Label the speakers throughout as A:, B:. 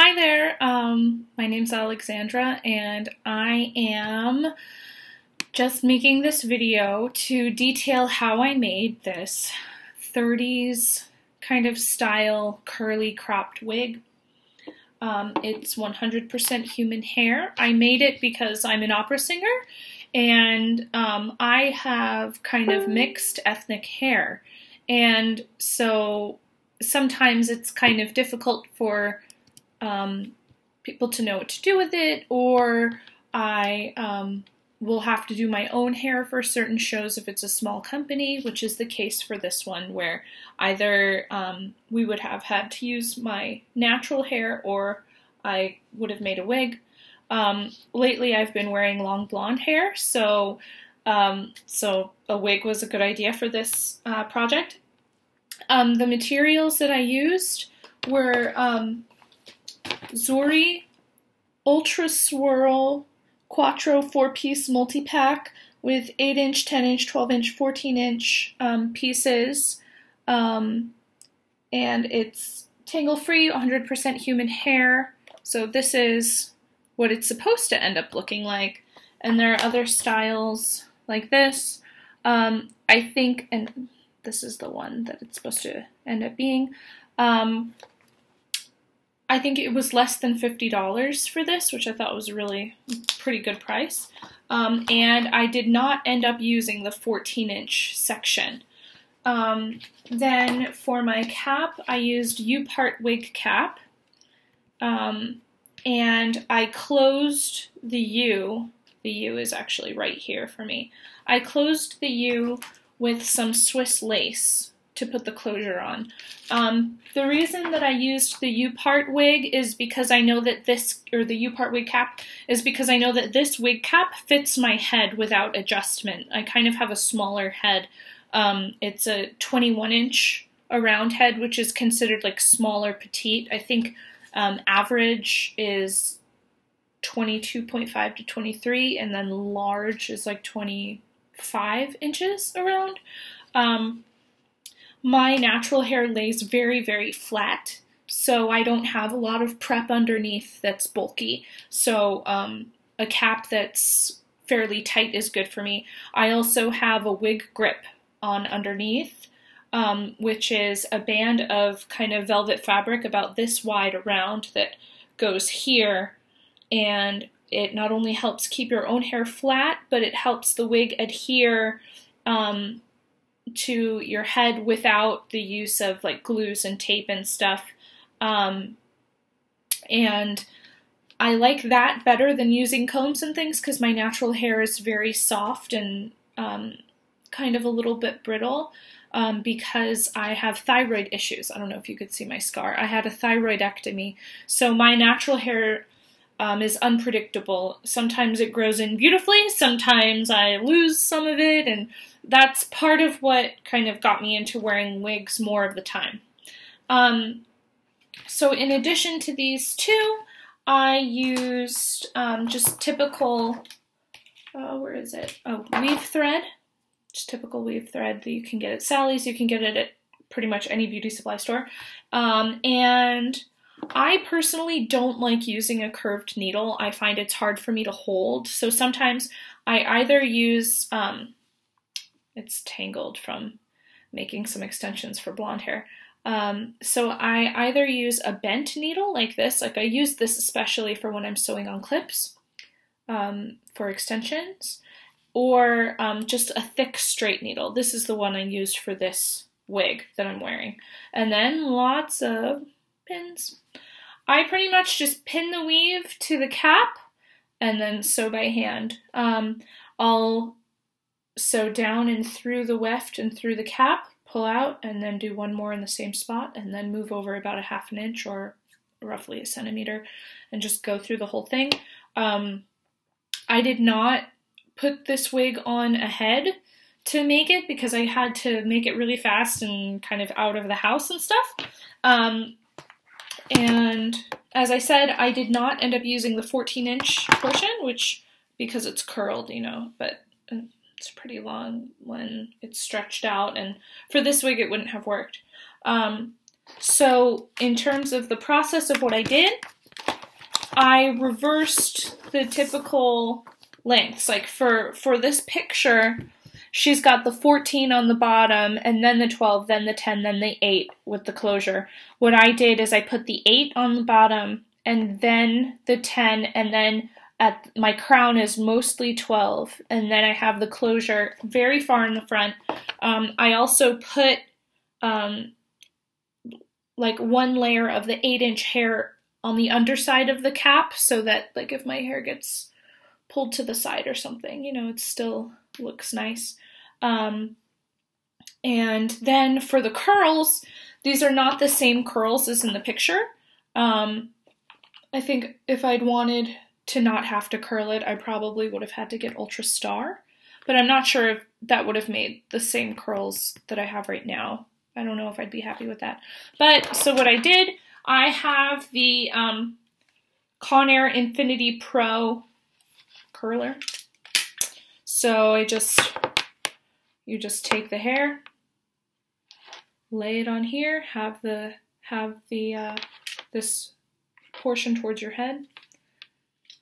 A: Hi there, my name's Alexandra and I am just making this video to detail how I made this 30s kind of style curly cropped wig. It's 100% human hair. I made it because I'm an opera singer and I have kind of mixed ethnic hair, and so sometimes it's kind of difficult for people to know what to do with it, or I will have to do my own hair for certain shows if it's a small company, which is the case for this one, where either we would have had to use my natural hair or I would have made a wig. Lately I've been wearing long blonde hair, so a wig was a good idea for this project. The materials that I used were Zury Ultra Swirl Quattro 4-piece multi-pack with 8-inch, 10-inch, 12-inch, 14-inch pieces, and it's tangle-free, 100% human hair, so this is what it's supposed to end up looking like. And there are other styles like this. I think, and this is the one that it's supposed to end up being, I think it was less than $50 for this, which I thought was a really pretty good price. And I did not end up using the 14-inch section. Then for my cap, I used U-part Wig Cap. And I closed the U. The U is actually right here for me. I closed the U with some Swiss lace to put the closure on. The reason that I used the U-part wig is because I know that the U-part wig cap, is because I know that this wig cap fits my head without adjustment. I kind of have a smaller head. It's a 21-inch around head, which is considered like smaller petite. I think average is 22.5 to 23, and then large is like 25 inches around. My natural hair lays very, very flat, so I don't have a lot of prep underneath that's bulky. So a cap that's fairly tight is good for me. I also have a wig grip on underneath, which is a band of kind of velvet fabric about this wide around that goes here, and it not only helps keep your own hair flat, but it helps the wig adhere to your head without the use of like glues and tape and stuff. And I like that better than using combs and things because my natural hair is very soft and kind of a little bit brittle because I have thyroid issues. I don't know if you could see my scar. I had a thyroidectomy, so my natural hair is unpredictable. Sometimes it grows in beautifully, sometimes I lose some of it, and that's part of what kind of got me into wearing wigs more of the time. So in addition to these two, I used just typical, where is it? Oh, weave thread. Just typical weave thread that you can get at Sally's. You can get it at pretty much any beauty supply store. And I personally don't like using a curved needle. I find it's hard for me to hold. So sometimes I either use, it's tangled from making some extensions for blonde hair. So I either use a bent needle like this, like I use this especially for when I'm sewing on clips for extensions, or just a thick straight needle. This is the one I used for this wig that I'm wearing. And then lots of pins. I pretty much just pin the weave to the cap and then sew by hand. I'll sew down and through the weft and through the cap, pull out, and then do one more in the same spot, and then move over about a ½ inch or roughly a centimeter and just go through the whole thing. I did not put this wig on ahead to make it because I had to make it really fast and kind of out of the house and stuff. And as I said, I did not end up using the 14-inch portion, which, because it's curled, you know, but it's pretty long when it's stretched out, and for this wig it wouldn't have worked. So in terms of the process of what I did, I reversed the typical lengths. Like for this picture, she's got the 14 on the bottom, and then the 12, then the 10, then the 8 with the closure. What I did is I put the 8 on the bottom, and then the 10, and then my crown is mostly 12, and then I have the closure very far in the front. I also put like one layer of the 8-inch hair on the underside of the cap, so that like if my hair gets pulled to the side or something, you know, it still looks nice. And then for the curls, these are not the same curls as in the picture. I think if I'd wanted to not have to curl it, I probably would have had to get Ultra Star, but I'm not sure if that would have made the same curls that I have right now. I don't know if I'd be happy with that. But, so what I did, I have the Conair Infinity Pro curler. So you just take the hair, lay it on here, have this portion towards your head,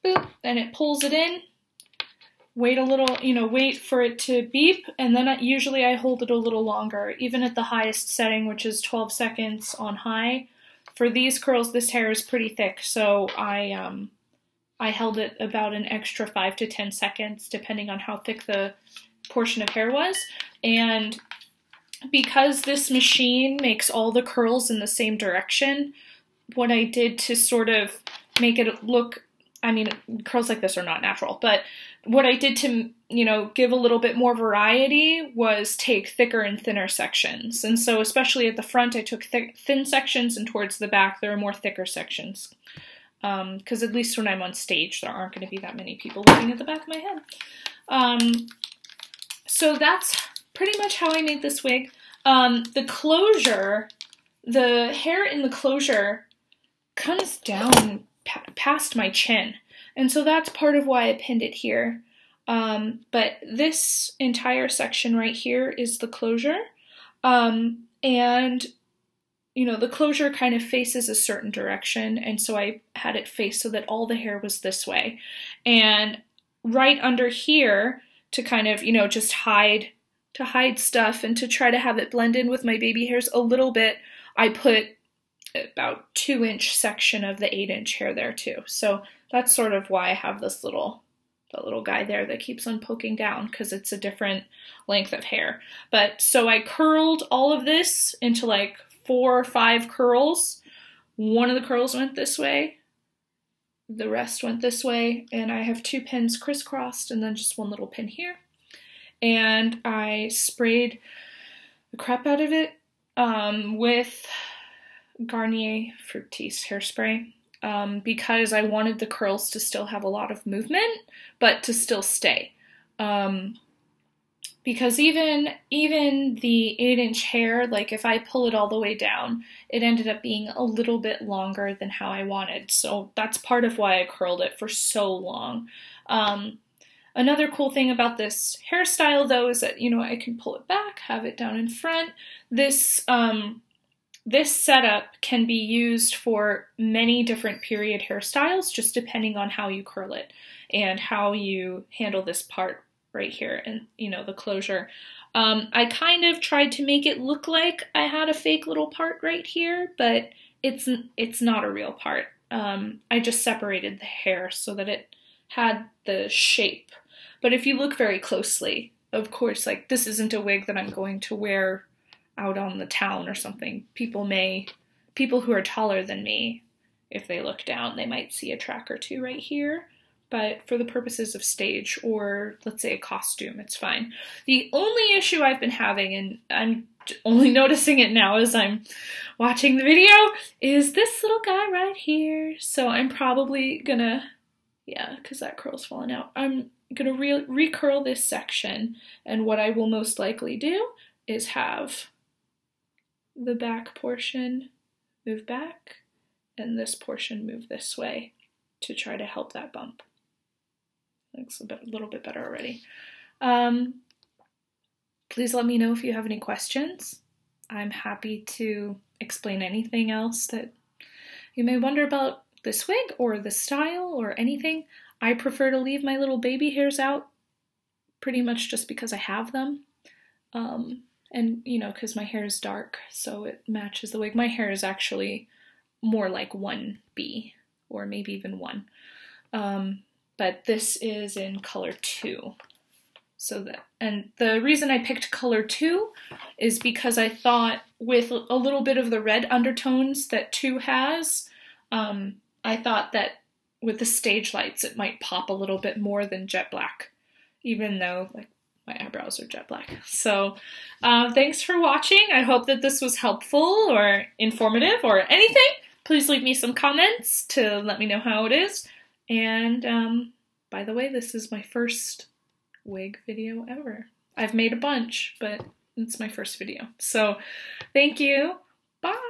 A: boop, and it pulls it in. Wait a little, wait for it to beep, and then usually I hold it a little longer, even at the highest setting, which is 12 seconds on high. For these curls, this hair is pretty thick, so I held it about an extra 5 to 10 seconds, depending on how thick the portion of hair was. And because this machine makes all the curls in the same direction, what I did to sort of make it look, I mean, curls like this are not natural, but what I did to, give a little bit more variety was take thicker and thinner sections. And so especially at the front, I took thin sections, and towards the back, there are more thicker sections. Because at least when I'm on stage, there aren't going to be that many people looking at the back of my head. So that's pretty much how I made this wig. The closure, the hair in the closure comes down past my chin. And so that's part of why I pinned it here. But this entire section right here is the closure. And the closure kind of faces a certain direction, and so I had it face so that all the hair was this way. And right under here, to kind of, just hide stuff and to try to have it blend in with my baby hairs a little bit, I put about 2-inch section of the 8-inch hair there too. So that's sort of why I have this little guy there that keeps on poking down, because it's a different length of hair. But so I curled all of this into like 4 or 5 curls. One of the curls went this way, the rest went this way, and I have 2 pins crisscrossed and then just one little pin here. And I sprayed the crap out of it with Garnier Fructis hairspray because I wanted the curls to still have a lot of movement, but to still stay. Because even the 8-inch hair, like if I pull it all the way down, it ended up being a little bit longer than how I wanted. So that's part of why I curled it for so long. Another cool thing about this hairstyle, though, is that, I can pull it back, have it down in front. This setup can be used for many different period hairstyles, just depending on how you curl it and how you handle this part right here and, the closure. I kind of tried to make it look like I had a fake little part right here, but it's not a real part. I just separated the hair so that it had the shape. But if you look very closely, of course, like this isn't a wig that I'm going to wear out on the town or something. People who are taller than me, if they look down, they might see a track or two right here. But for the purposes of stage or, let's say, a costume, it's fine. The only issue I've been having, and I'm only noticing it now as I'm watching the video, is this little guy right here. So I'm probably gonna, because that curl's falling out, I'm gonna recurl this section, and what I will most likely do is have the back portion move back and this portion move this way to try to help that bump. Looks a little bit better already. Please let me know if you have any questions. I'm happy to explain anything else that you may wonder about this wig or the style or anything. I prefer to leave my little baby hairs out pretty much just because I have them. And, you know, because my hair is dark, so it matches the wig. My hair is actually more like 1B, or maybe even 1. But this is in color 2. And the reason I picked color 2 is because I thought with a little bit of the red undertones that 2 has, I thought that with the stage lights it might pop a little bit more than jet black, even though like my eyebrows are jet black. So thanks for watching. I hope that this was helpful or informative or anything. Please leave me some comments to let me know how it is. And by the way, this is my first wig video ever. I've made a bunch, but it's my first video. So thank you. Bye.